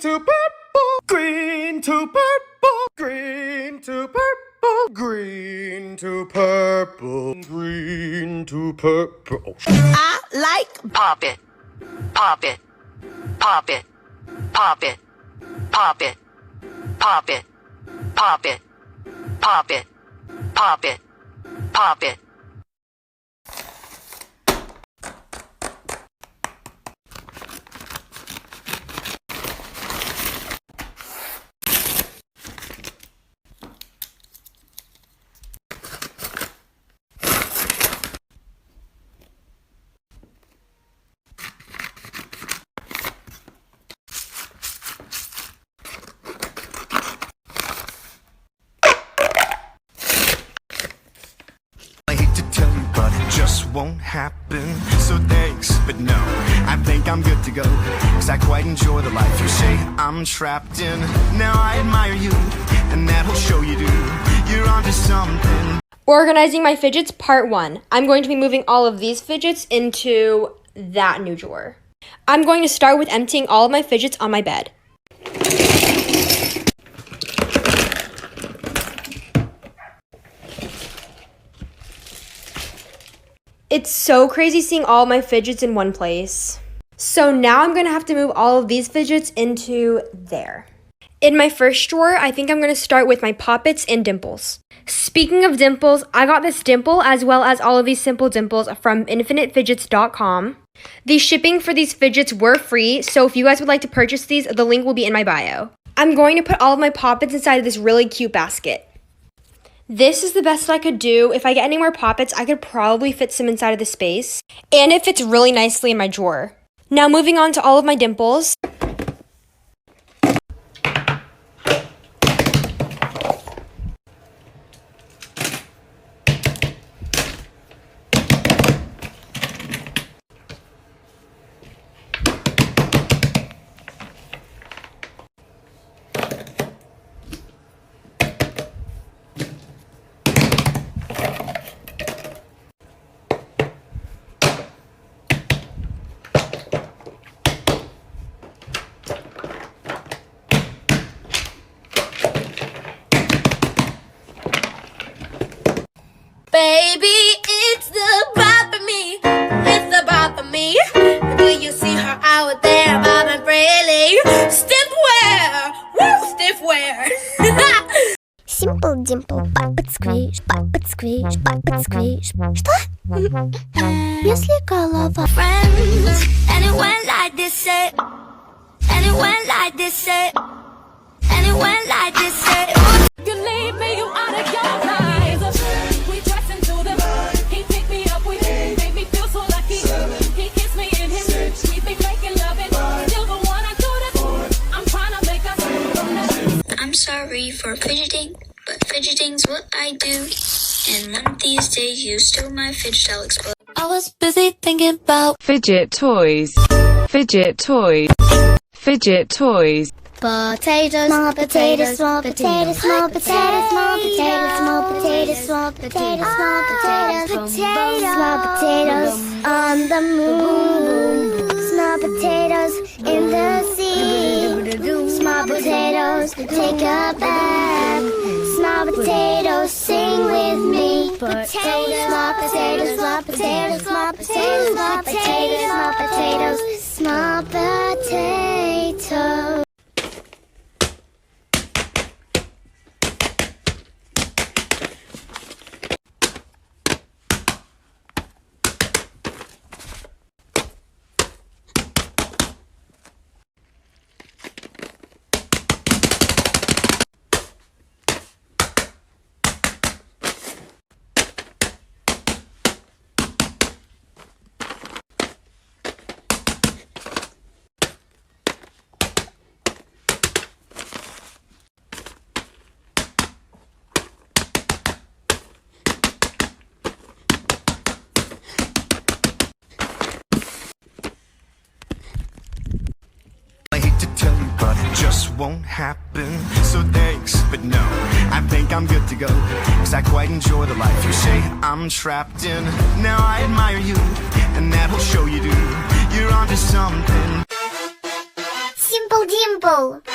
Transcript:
to purple, green to purple, green to purple, green to purple, green to purple. I like pop it, pop it, pop it, pop it, pop it, pop it, pop it, pop it, pop it, pop it. Just won't happen, so thanks, but no, I think I'm good to go, cause I quite enjoy the life you say I'm trapped in. Now I admire you, and that'll show you do, you're onto something. Organizing my fidgets, part 1. I'm going to be moving all of these fidgets into that new drawer. I'm going to start with emptying all of my fidgets on my bed. It's so crazy seeing all my fidgets in one place. So now I'm going to have to move all of these fidgets into there. In my first drawer, I think I'm going to start with my poppets and dimples. Speaking of dimples, I got this dimple as well as all of these simple dimples from infinitefidgets.com. The shipping for these fidgets were free, so if you guys would like to purchase these, the link will be in my bio. I'm going to put all of my poppets inside of this really cute basket. This is the best I could do. If I get any more poppets, I could probably fit some inside of the space. And it fits really nicely in my drawer. Now moving on to all of my dimples. Baby, it's the bop of me, it's the bop of me. Do you see her out there bobbing freely? Stiff wear, woo, stiff wear. Simple dimple, puppet squish, puppet squish, puppet squish. Что? Если голова Friends, and it went like this, and it went like this, and it went like this. You leave me, you out of your life. We dress into the he picked me up, we made me feel so lucky. He kissed me in his we be making love and still the one I do this. I'm trying to make us from that. I'm sorry for fidgeting, but fidgeting's what I do. And one of these days you stole my fidget, I'll explode. I was busy thinking about fidget toys, fidget toys, fidget toys. potatoes, small potatoes, small potatoes, small potatoes, small potatoes, small potatoes, small potatoes, small potatoes, small potatoes on the moon, small potatoes in the sea, small potatoes take a bath, small potatoes sing with me, potatoes, small potatoes, small potatoes, small potatoes, small potatoes, small potatoes, small potatoes. Just won't happen, so thanks, but no, I think I'm good to go, cause I quite enjoy the life you say I'm trapped in. Now I admire you, and that'll show you do, you're onto something. dimple dimple.